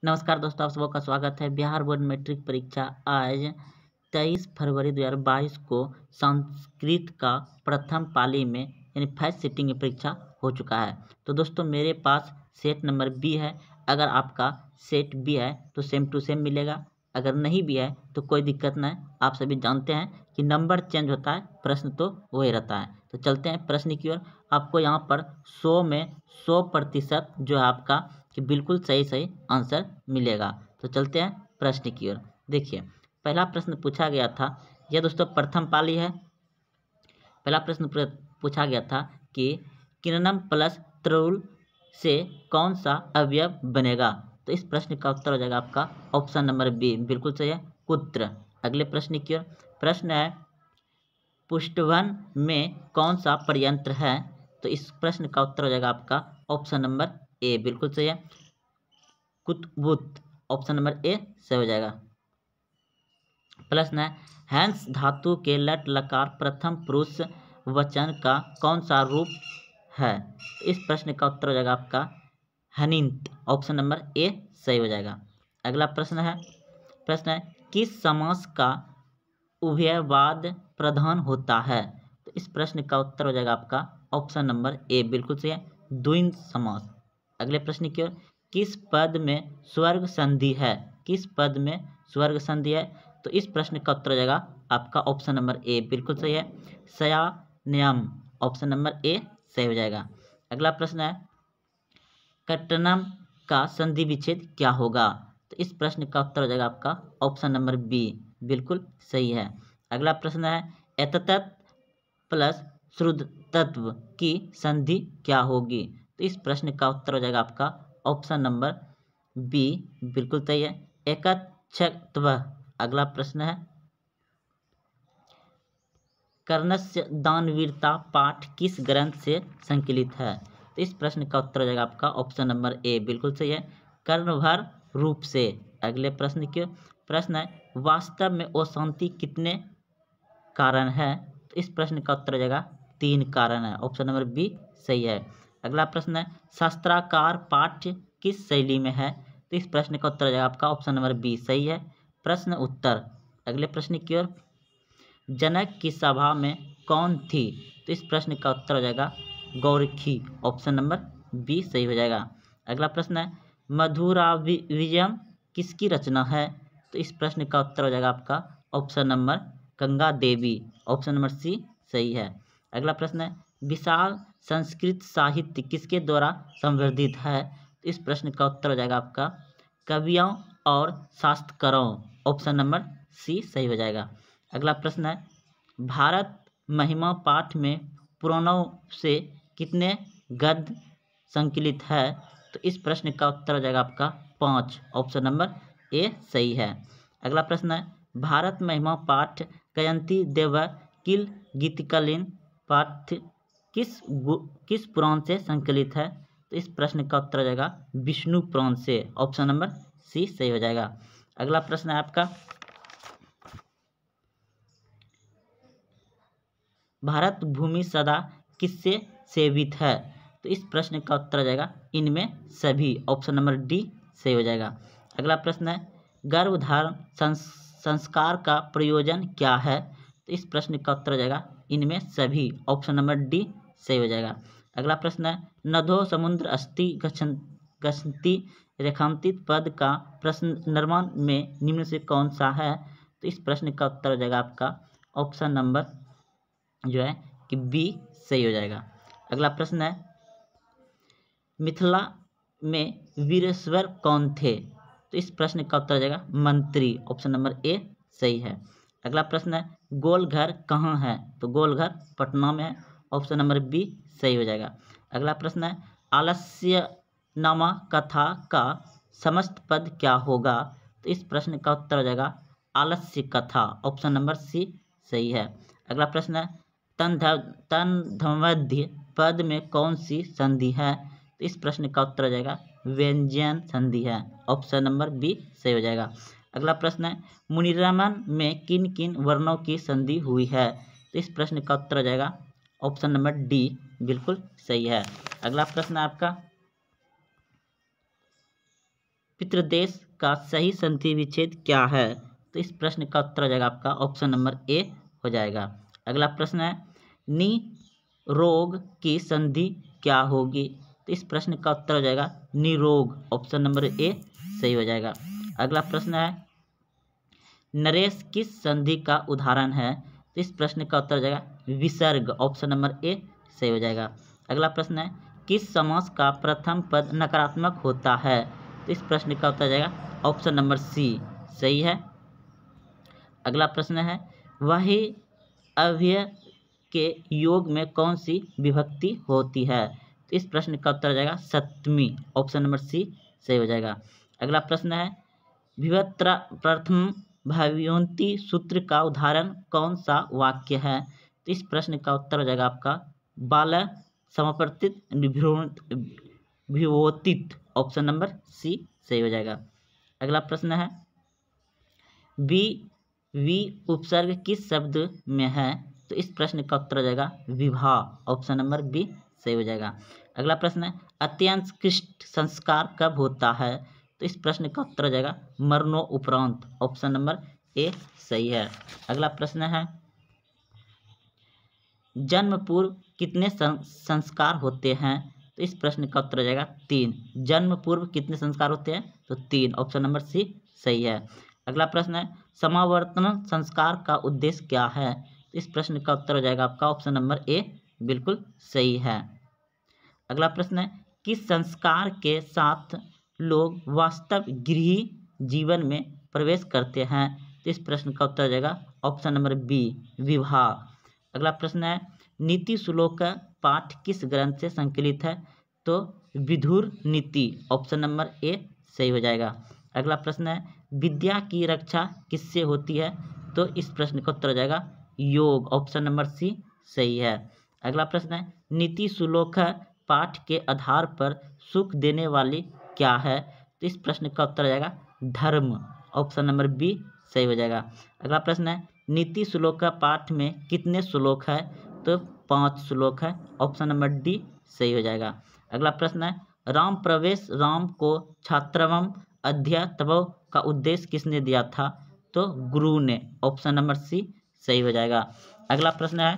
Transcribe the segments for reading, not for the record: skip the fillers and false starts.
नमस्कार दोस्तों, आप सबका स्वागत है। बिहार बोर्ड मैट्रिक परीक्षा आज 23 फरवरी 2022 को संस्कृत का प्रथम पाली में यानी फर्स्ट सिटिंग में परीक्षा हो चुका है। तो दोस्तों मेरे पास सेट नंबर बी है। अगर आपका सेट बी है तो सेम टू सेम मिलेगा, अगर नहीं भी है तो कोई दिक्कत नहीं। आप सभी जानते हैं कि नंबर चेंज होता है, प्रश्न तो वही रहता है। तो चलते हैं प्रश्न की ओर। आपको यहाँ पर 100 में 100% जो है आपका कि बिल्कुल सही आंसर मिलेगा। तो चलते हैं प्रश्न की ओर। देखिए, पहला प्रश्न पूछा गया था, यह दोस्तों प्रथम पाली है। पहला प्रश्न पूछा गया था कि किरणम प्लस त्रुल से कौन सा अवयव बनेगा। तो इस प्रश्न का उत्तर हो जाएगा आपका ऑप्शन नंबर बी, बिल्कुल सही है, कुत्र। अगले प्रश्न की ओर। प्रश्न है पुष्टवन में कौन सा प्रयंत्र है। तो इस प्रश्न का उत्तर हो जाएगा आपका ऑप्शन नंबर ए, बिल्कुल सही है, कुतबुत। ऑप्शन नंबर ए सही हो जाएगा। प्रश्न है हैंस धातु के लट लकार प्रथम पुरुष वचन का कौन सा रूप है। इस प्रश्न का उत्तर हो जाएगा आपका हनिंत। ऑप्शन नंबर ए सही हो जाएगा। अगला प्रश्न है किस समास का उभयवाद प्रधान होता है। तो इस प्रश्न का उत्तर हो जाएगा आपका ऑप्शन नंबर ए, बिल्कुल सही है, द्विंद समास। अगले प्रश्न की ओर। किस पद में स्वर्ग संधि है। किस पद में स्वर्ग संधि है। तो इस प्रश्न का उत्तर हो जाएगा आपका ऑप्शन नंबर ए, बिल्कुल सही है, शयानयम। ऑप्शन नंबर ए सही हो जाएगा। अगला प्रश्न है कट्टनम का संधि विच्छेद क्या होगा। तो इस प्रश्न का उत्तर हो जाएगा आपका ऑप्शन नंबर बी, बिल्कुल सही है। अगला प्रश्न है एतत् प्लस श्रुतत्व की संधि क्या होगी। तो इस प्रश्न का उत्तर हो जाएगा आपका ऑप्शन नंबर बी, बिल्कुल सही है, एकच्छत्व। अगला प्रश्न है कर्णस्य दानवीरता पाठ किस ग्रंथ से संकलित है। तो इस प्रश्न का उत्तर हो जाएगा आपका ऑप्शन नंबर ए, बिल्कुल सही है, कर्णभर रूप से। अगले प्रश्न के प्रश्न है वास्तव में अशांति कितने कारण है। तो इस प्रश्न का उत्तर हो जाएगा 3 कारण है। ऑप्शन नंबर बी सही है। अगला प्रश्न है शास्त्राकार पाठ्य किस शैली में है। तो इस प्रश्न का उत्तर हो जाएगा आपका ऑप्शन नंबर बी सही है, प्रश्न उत्तर। अगले प्रश्न की ओर। जनक की सभा में कौन थी। तो इस प्रश्न का उत्तर हो जाएगा गौरखी। ऑप्शन नंबर बी सही हो जाएगा। अगला प्रश्न है मधुराविजयम किसकी रचना है। तो इस प्रश्न का उत्तर हो जाएगा आपका option number Ganga Devi. Option number C सही है। अगला प्रश्न है विशाल संस्कृत साहित्य किसके द्वारा संवर्धित है। तो इस प्रश्न का उत्तर हो जाएगा आपका कवियों और शास्त्रकारों। ऑप्शन नंबर सी सही हो जाएगा। अगला प्रश्न है भारत महिमा पाठ में पुराणों से कितने गद्य संकलित है। तो इस प्रश्न का उत्तर हो जाएगा आपका 5। ऑप्शन नंबर ए सही है। अगला प्रश्न है भारत महिमा पाठ कयंती देव किल गीतिकालीन पाठ किस पुराण से संकलित है। तो इस प्रश्न का उत्तर हो जाएगा विष्णु पुराण से। ऑप्शन नंबर सी सही हो जाएगा। अगला प्रश्न है आपका भारत भूमि सदा किससे सेवित है। तो इस प्रश्न का उत्तर हो जाएगा इनमें सभी। ऑप्शन नंबर डी सही हो जाएगा। अगला प्रश्न है गर्भधारण संस्कार का प्रयोजन क्या है। तो इस प्रश्न का उत्तर हो जाएगा इनमें सभी। ऑप्शन नंबर डी सही हो जाएगा। अगला प्रश्न है नदो समुद्र अस्ति गच्छन्ति रेखांकित पद का प्रश्न निर्माण में निम्न से कौन सा है। तो इस प्रश्न का उत्तर हो जाएगा आपका ऑप्शन नंबर जो है कि बी सही हो जाएगा। अगला प्रश्न है मिथिला में वीरेश्वर कौन थे। तो इस प्रश्न का उत्तर हो जाएगा मंत्री। ऑप्शन नंबर ए सही है। अगला प्रश्न है गोलघर कहाँ है। तो गोलघर पटना में है। ऑप्शन नंबर बी सही हो जाएगा। अगला प्रश्न है आलस्य नामा कथा का समस्त पद क्या होगा। तो इस प्रश्न का उत्तर हो जाएगा आलस्य कथा। ऑप्शन नंबर सी सही है। अगला प्रश्न है तन्धमध्य पद में कौन सी संधि है। तो इस प्रश्न का उत्तर हो जाएगा व्यंजन संधि है। ऑप्शन नंबर बी सही हो जाएगा। अगला प्रश्न है मुनिरमन में किन किन वर्णों की संधि हुई है। तो इस प्रश्न का उत्तर हो जाएगा ऑप्शन नंबर डी, बिल्कुल सही है। अगला प्रश्न है आपका पितृदेश का सही संधि विच्छेद क्या है? तो इस प्रश्न का उत्तर हो जाएगा आपका ऑप्शन नंबर ए हो जाएगा। अगला प्रश्न है निरोग की संधि क्या होगी? तो इस प्रश्न का उत्तर हो जाएगा निरोग, ऑप्शन नंबर ए सही हो जाएगा। अगला प्रश्न है नरेश किस संधि का उदाहरण है? तो इस प्रश्न का उत्तर हो जाएगा विसर्ग, ऑप्शन नंबर ए सही हो जाएगा। अगला प्रश्न है किस समास का प्रथम पद नकारात्मक होता है? तो इस प्रश्न का उत्तर हो जाएगा ऑप्शन नंबर सी सही है। अगला प्रश्न है वही अव्यय के योग में कौन सी विभक्ति होती है? तो इस प्रश्न का उत्तर हो जाएगा सप्तमी, ऑप्शन नंबर सी सही हो जाएगा। अगला प्रश्न है विभक्त्र प्रथम भावयोन्ति सूत्र का उदाहरण कौन सा वाक्य है? तो इस प्रश्न का उत्तर हो जाएगा आपका बाल समापर्तित विभोतित, ऑप्शन नंबर सी सही हो जाएगा। अगला प्रश्न है वि उपसर्ग किस शब्द में है? तो इस प्रश्न का उत्तर हो जाएगा विवाह, ऑप्शन नंबर बी सही हो जाएगा। अगला प्रश्न है अत्यंत संस्कार कब होता है? तो इस प्रश्न का उत्तर हो जाएगा मरणोपरांत, ऑप्शन नंबर ए सही है। अगला प्रश्न है जन्म पूर्व कितने संस्कार होते हैं? तो इस प्रश्न का उत्तर हो जाएगा 3। जन्म पूर्व कितने संस्कार होते हैं? तो 3, ऑप्शन नंबर सी सही है। अगला प्रश्न है समावर्तन संस्कार का उद्देश्य क्या है? तो इस प्रश्न का उत्तर हो जाएगा आपका ऑप्शन नंबर ए बिल्कुल सही है। अगला प्रश्न है किस संस्कार के साथ लोग वास्तव गृह जीवन में प्रवेश करते हैं? तो इस प्रश्न का उत्तर हो जाएगा ऑप्शन नंबर बी विवाह। अगला प्रश्न है नीति श्लोक पाठ किस ग्रंथ से संकलित है? तो विधुर नीति, ऑप्शन नंबर ए सही हो जाएगा। अगला प्रश्न है विद्या की रक्षा किससे होती है? तो इस प्रश्न का उत्तर हो जाएगा योग, ऑप्शन नंबर सी सही है। अगला प्रश्न है नीति श्लोक पाठ के आधार पर सुख देने वाली क्या है? तो इस प्रश्न का उत्तर हो जाएगा धर्म, ऑप्शन नंबर बी सही हो जाएगा। अगला प्रश्न है नीति श्लोक पाठ में कितने श्लोक है? तो 5 श्लोक है, ऑप्शन नंबर डी सही हो जाएगा। अगला प्रश्न है राम प्रवेश राम को छात्रवम अध्यतव का उद्देश्य किसने दिया था? तो गुरु ने, ऑप्शन नंबर सी सही हो जाएगा। अगला प्रश्न है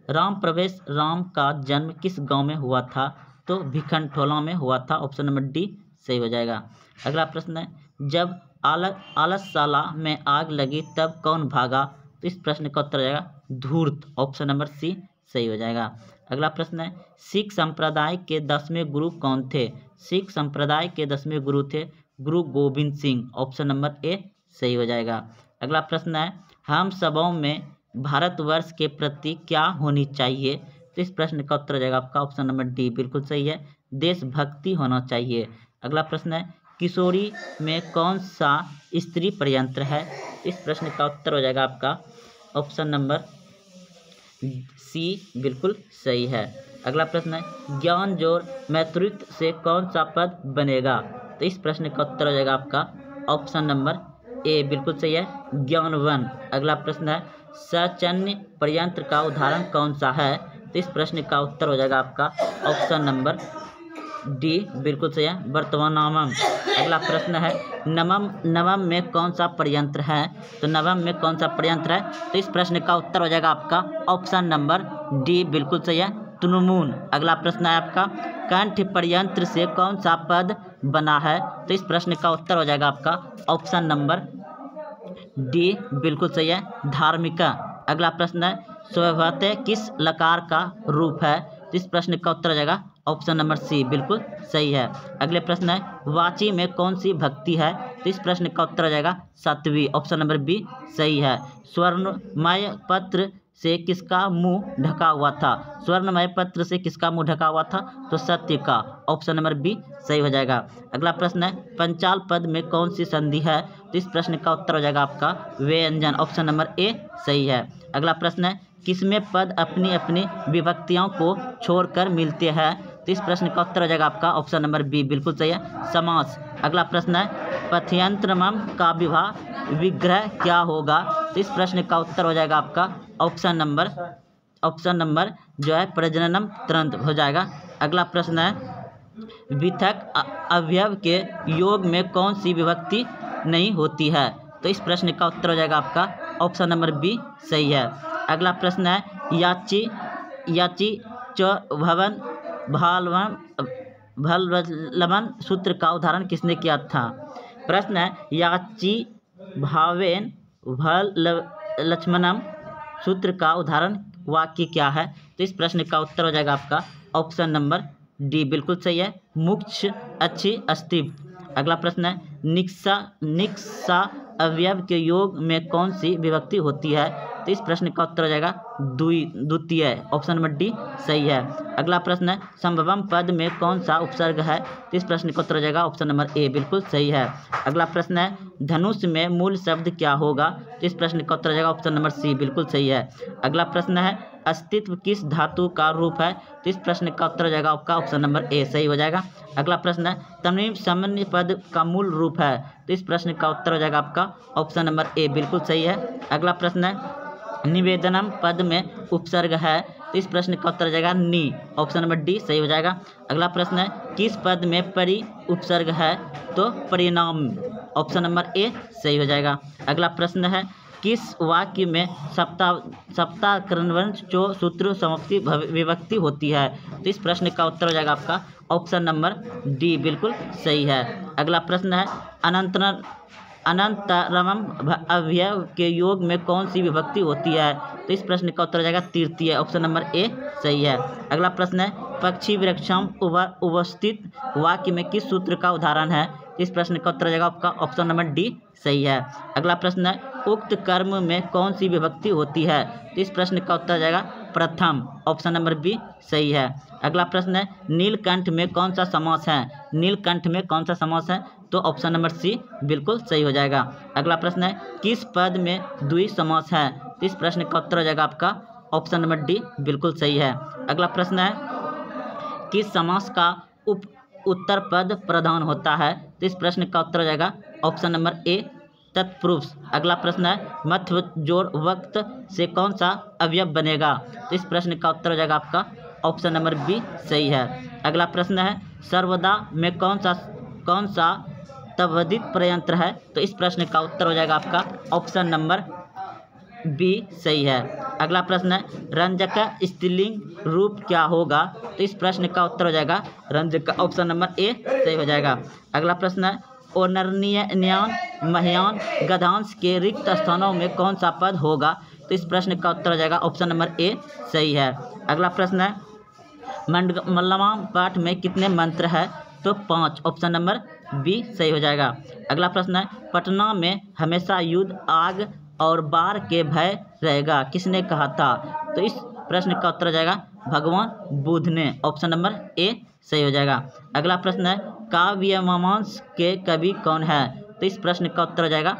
राम प्रवेश राम का जन्म किस गांव में हुआ था? तो भिखनठोला में हुआ था, ऑप्शन नंबर डी सही हो जाएगा। अगला प्रश्न है जब आलसशाला में आग लगी तब कौन भागा? तो इस प्रश्न का उत्तर हो जाएगा धूर्त, ऑप्शन नंबर सी सही हो जाएगा। अगला प्रश्न है सिख संप्रदाय के 10वें गुरु कौन थे? सिख संप्रदाय के 10वें गुरु थे गुरु Govind Singh, option number A सही हो जाएगा। अगला प्रश्न है हम सबों में भारतवर्ष के प्रति क्या होनी चाहिए? तो इस प्रश्न का उत्तर हो जाएगा आपका ऑप्शन नंबर डी बिल्कुल सही है, देशभक्ति होना चाहिए। अगला प्रश्न है किशोरी में कौन सा स्त्री पर्यंत्र है? इस प्रश्न का उत्तर हो जाएगा आपका ऑप्शन नंबर सी बिल्कुल सही है। अगला प्रश्न है ज्ञान जोड़ मैत्रित्व से कौन सा पद बनेगा? तो इस प्रश्न का उत्तर हो जाएगा आपका ऑप्शन नंबर ए बिल्कुल सही है, ज्ञानवन। अगला प्रश्न है सचन्य पर्यंत्र का उदाहरण कौन सा है? तो इस प्रश्न का उत्तर हो जाएगा आपका ऑप्शन नंबर डी बिल्कुल सही है, वर्तमानमम। अगला प्रश्न है नवम में कौन सा पर्यंत्र है? तो नवम में कौन सा पर्यंत्र है? तो इस प्रश्न का उत्तर हो जाएगा आपका ऑप्शन नंबर डी बिल्कुल सही है, तुनमून। अगला प्रश्न है आपका कंठ पर्यंत्र से कौन सा पद बना है? तो इस प्रश्न का उत्तर हो जाएगा आपका ऑप्शन नंबर डी बिल्कुल सही है, धार्मिका। अगला प्रश्न है स्वभावतः किस लकार का रूप है? तो इस प्रश्न का उत्तर हो जाएगा ऑप्शन नंबर सी बिल्कुल सही है। अगले प्रश्न है वाची में कौन सी भक्ति है? तो इस प्रश्न का उत्तर हो जाएगा सात्वी, ऑप्शन नंबर बी सही है। स्वर्णमय पत्र से किसका मुंह ढका हुआ था? स्वर्णमय पत्र से किसका मुंह ढका हुआ था? तो सत्य का, ऑप्शन नंबर बी सही हो जाएगा। अगला प्रश्न है पंचाल पद में कौन सी संधि है? तो इस प्रश्न का उत्तर हो जाएगा आपका व्यंजन, ऑप्शन नंबर ए सही है। अगला प्रश्न है किसमें पद अपनी अपनी विभक्तियों को छोड़कर मिलते हैं? तो इस प्रश्न का उत्तर हो जाएगा आपका ऑप्शन नंबर बी बिल्कुल सही है, समास। अगला प्रश्न है पथयंत्रमम का विग्रह क्या होगा? तो इस प्रश्न का उत्तर हो जाएगा आपका ऑप्शन नंबर जो है प्रजननम तंत्र हो जाएगा। अगला प्रश्न है विथक अवयव के योग में कौन सी विभक्ति नहीं होती है? तो इस प्रश्न का उत्तर हो जाएगा आपका ऑप्शन नंबर बी सही है। अगला प्रश्न है याची च भवन भालवन भलवन सूत्र का उदाहरण किसने किया था? प्रश्न है याची भावेन भल लक्ष्मणम सूत्र का उदाहरण वाक्य क्या है? तो इस प्रश्न का उत्तर हो जाएगा आपका ऑप्शन नंबर डी बिल्कुल सही है, मुक्ष अच्छी अस्तिव। अगला प्रश्न है निक्सा अवयव के योग में कौन सी विभक्ति होती है? तो इस प्रश्न का उत्तर हो जाएगा द्वितीय, ऑप्शन नंबर डी सही है। अगला प्रश्न है संभवम पद में कौन सा उपसर्ग है? तो इस प्रश्न का उत्तर हो जाएगा ऑप्शन नंबर ए बिल्कुल सही है। अगला प्रश्न है धनुष में मूल शब्द क्या होगा? तो इस प्रश्न का उत्तर हो जाएगा ऑप्शन नंबर सी बिल्कुल सही है। अगला प्रश्न है अस्तित्व किस धातु का रूप है? तो इस प्रश्न का उत्तर हो जाएगा आपका ऑप्शन नंबर ए सही हो जाएगा। अगला प्रश्न है तन्वीं सामान्य पद का मूल रूप है? तो इस प्रश्न का उत्तर हो जाएगा आपका ऑप्शन नंबर ए बिल्कुल सही है। अगला प्रश्न है निवेदनम पद में उपसर्ग है? तो इस प्रश्न का उत्तर हो जाएगा नी, ऑप्शन नंबर डी सही हो जाएगा। अगला प्रश्न है किस पद में परि उपसर्ग है? तो परिणाम, ऑप्शन नंबर ए सही हो जाएगा। अगला प्रश्न है किस वाक्य में सप्ताह कर्णवंश जो सूत्र समाप्ति विभक्ति होती है? तो इस प्रश्न का उत्तर हो जाएगा आपका ऑप्शन नंबर डी बिल्कुल सही है। अगला प्रश्न है अनंतरम अवयव के योग में कौन सी विभक्ति होती है? तो इस प्रश्न का उत्तर हो जाएगा तृतीय, ऑप्शन नंबर ए सही है। अगला प्रश्न है पक्षी वृक्षम उपस्थित वाक्य में किस सूत्र का उदाहरण है? इस प्रश्न का उत्तर हो जाएगा आपका ऑप्शन नंबर डी सही है। अगला प्रश्न है उक्त कर्म में कौन सी विभक्ति होती है? तो इस प्रश्न का उत्तर हो जाएगा प्रथम, ऑप्शन नंबर बी सही है। अगला प्रश्न है नीलकंठ में कौन सा समास है? नीलकंठ में कौन सा समास है? तो ऑप्शन नंबर सी बिल्कुल सही हो जाएगा। अगला प्रश्न है किस पद में द्वि समास है? तो इस प्रश्न का उत्तर हो जाएगा आपका ऑप्शन नंबर डी बिल्कुल सही है। अगला प्रश्न है किस समास का उत्तर पद प्रधान होता है? तो इस प्रश्न का उत्तर हो जाएगा ऑप्शन नंबर ए तत्पुरुष। अगला प्रश्न है मध्य जोड़ वक्त से कौन सा अवयव बनेगा? तो इस प्रश्न का उत्तर हो जाएगा आपका ऑप्शन नंबर बी सही है। अगला प्रश्न है सर्वदा में कौन सा तद्धित प्रयंत्र है? तो इस प्रश्न का उत्तर हो जाएगा आपका ऑप्शन नंबर बी सही है। अगला प्रश्न है रंजक स्त्रीलिंग रूप क्या होगा? तो इस प्रश्न का उत्तर हो जाएगा रंजक, ऑप्शन नंबर ए सही हो जाएगा। अगला प्रश्न है ओनर्नियान महयान गधांश के रिक्त स्थानों में कौन सा पद होगा? तो इस प्रश्न का उत्तर हो जाएगा ऑप्शन नंबर ए सही है। अगला प्रश्न है मल्लमा पाठ में कितने मंत्र है? तो 5, ऑप्शन नंबर बी सही हो जाएगा। अगला प्रश्न है पटना में हमेशा युद्ध आग और बाढ़ के भय रहेगा किसने कहा था? तो इस प्रश्न का उत्तर हो जाएगा भगवान बुद्ध ने, ऑप्शन नंबर ए सही हो जाएगा। अगला प्रश्न है काव्यमीमांस के कवि कौन है? तो इस प्रश्न का उत्तर हो जाएगा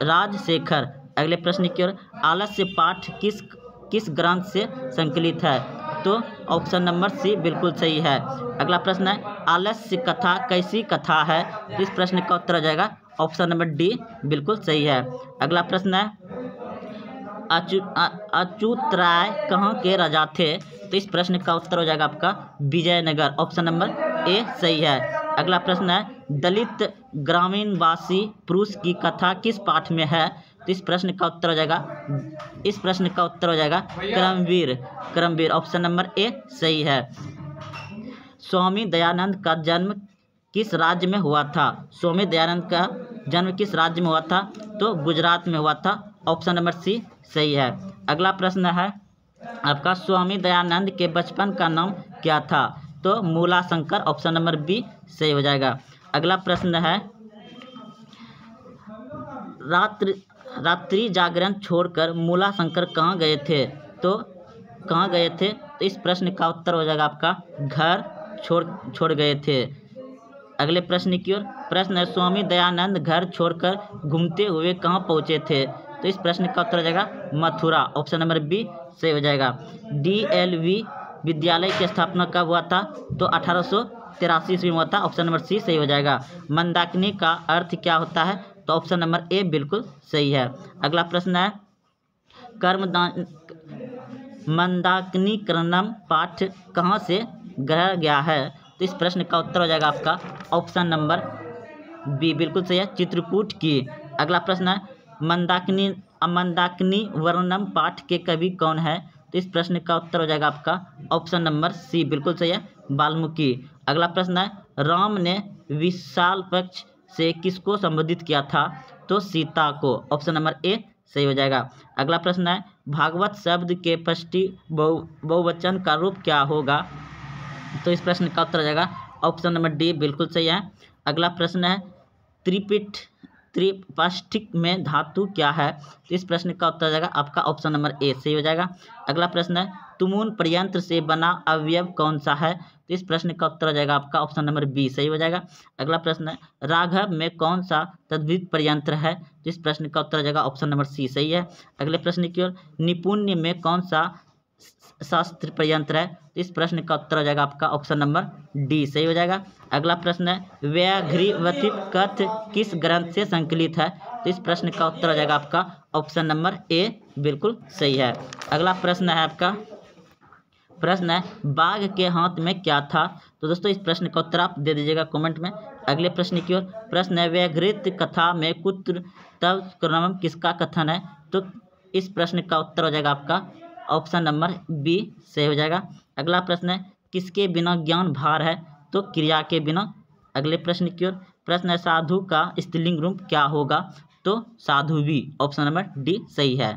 राजशेखर। अगले प्रश्न की ओर आलस्य पाठ किस ग्रंथ से संकलित है? तो ऑप्शन नंबर सी बिल्कुल सही है। अगला प्रश्न है आलस्य कथा कैसी कथा है? तो इस प्रश्न का उत्तर हो जाएगा ऑप्शन नंबर डी बिल्कुल सही है। अगला प्रश्न है अच्युत राय कहाँ के राजा थे? तो इस प्रश्न का उत्तर हो जाएगा आपका विजयनगर, ऑप्शन नंबर ए सही है। अगला प्रश्न है दलित ग्रामीणवासी पुरुष की कथा किस पाठ में है? तो इस प्रश्न का उत्तर हो जाएगा कर्मवीर, ऑप्शन नंबर ए सही है। स्वामी दयानंद का जन्म किस राज्य में हुआ था? स्वामी दयानंद का जन्म किस राज्य में हुआ था? तो गुजरात में हुआ था, ऑप्शन नंबर सी सही है। अगला प्रश्न है आपका स्वामी दयानंद के बचपन का नाम क्या था? तो मूलाशंकर, ऑप्शन नंबर बी सही हो जाएगा। अगला प्रश्न है रात्रि जागरण छोड़कर मूलाशंकर कहाँ गए थे? तो इस प्रश्न का उत्तर हो जाएगा आपका घर छोड़ गए थे। अगले प्रश्न की ओर प्रश्न है स्वामी दयानंद घर छोड़कर घूमते हुए कहाँ पहुँचे थे? तो इस प्रश्न का उत्तर हो जाएगा मथुरा, ऑप्शन नंबर बी सही हो जाएगा। DLV विद्यालय की स्थापना कब हुआ था? तो 1883 ईस्वी में हुआ था, ऑप्शन नंबर सी सही हो जाएगा। मंदाकिनी का अर्थ क्या होता है? तो ऑप्शन नंबर ए बिल्कुल सही है। अगला प्रश्न है मंदाकिनी कर्णम पाठ कहाँ से गढ़ा गया है। तो इस प्रश्न का उत्तर हो जाएगा आपका ऑप्शन नंबर बी, बिल्कुल सही है, चित्रकूट की। अगला प्रश्न है मंदाकिनी वर्णम पाठ के कवि कौन है? तो इस प्रश्न का उत्तर हो जाएगा आपका ऑप्शन नंबर सी, बिल्कुल सही है, वाल्मीकि। अगला प्रश्न है राम ने विशाल पक्ष से किसको संबोधित किया था? तो सीता को, ऑप्शन नंबर ए सही हो जाएगा। अगला प्रश्न है भागवत शब्द के पष्टी बहुवचन का रूप क्या होगा? तो इस प्रश्न का उत्तर हो जाएगा ऑप्शन नंबर डी, बिल्कुल सही है। अगला प्रश्न है त्रिपाष्टिक में धातु क्या है? तो इस प्रश्न का उत्तर हो जाएगा आपका ऑप्शन नंबर ए सही हो जाएगा। अगला प्रश्न है तुमुन प्रयंत्र से बना अवयव कौन सा है? तो इस प्रश्न का उत्तर हो जाएगा आपका ऑप्शन नंबर बी सही हो जाएगा। अगला प्रश्न है राघव में कौन सा तद्धित प्रयंत्र है? तो इस प्रश्न का उत्तर हो जाएगा ऑप्शन नंबर सी सही है। अगले प्रश्न की ओर निपुण्य में कौन सा शास्त्र प्रयंत्र है? तो इस प्रश्न का उत्तर हो जाएगा आपका ऑप्शन नंबर डी सही हो जाएगा। अगला प्रश्न है व्याघ्रवतित कथ्य किस ग्रंथ से संकलित है? तो इस प्रश्न का उत्तर हो जाएगा आपका ऑप्शन नंबर ए, बिल्कुल सही है। अगला प्रश्न है आपका प्रश्न है बाघ के हाथ में क्या था? तो दोस्तों इस प्रश्न का उत्तर आप दे दीजिएगा कमेंट में। अगले प्रश्न की ओर प्रश्न है व्याघ्रित कथा में कुत्र तव क्रम किसका कथन है? तो इस प्रश्न का उत्तर हो जाएगा आपका ऑप्शन नंबर बी सही हो जाएगा। अगला प्रश्न है किसके बिना ज्ञान भार है? तो क्रिया के बिना। अगले प्रश्न की ओर प्रश्न है साधु का स्त्रीलिंग रूप क्या होगा? तो साधु भी, ऑप्शन नंबर डी सही है।